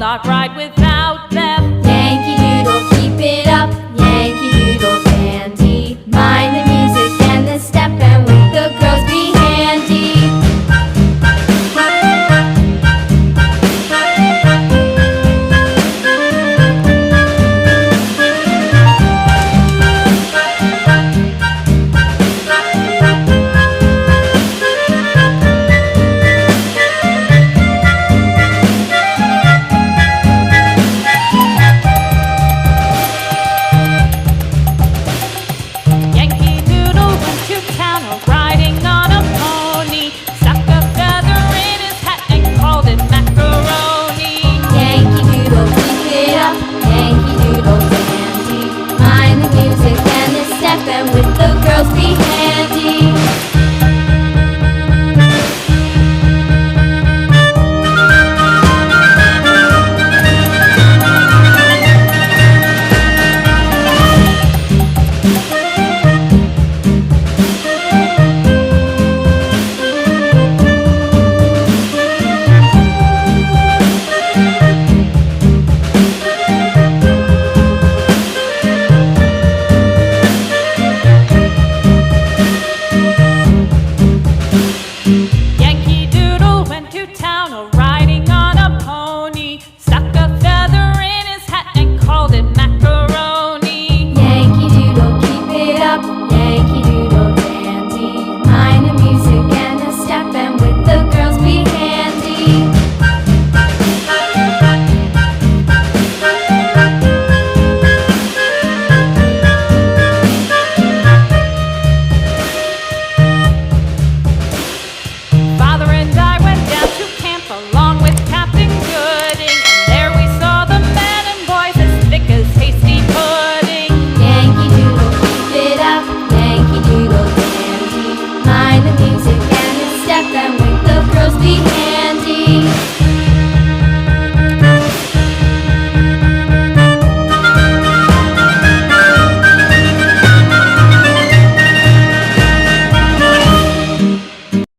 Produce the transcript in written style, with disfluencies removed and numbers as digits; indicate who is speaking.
Speaker 1: not right without them.
Speaker 2: Yankee doodle, keep it up. Yankee doodle dandy. Mind the music and the step, and with the girls be handy.
Speaker 1: Yankee Doodle went to town riding on a pony, stuck a feather in his hat and called it macaroni.
Speaker 2: Yankee doodle, keep it up. Yankee doodle dandy. Mind the music and the step, and with the girls be handy.
Speaker 1: Yankee Doodle went to town riding on a pony, stuck a feather in his hat and called it macaroni.
Speaker 2: Yankee doodle, keep it up. Yankee doodle dandy. Mind the music and the step, and with the girls be handy.
Speaker 1: Father and I went down to camp along with Captain Gooding, and there we saw the men and boys as thick as hasty pudding.
Speaker 2: Yankee doodle, keep it up. Yankee doodle dandy. Mind the music and the step, and with the girls be handy.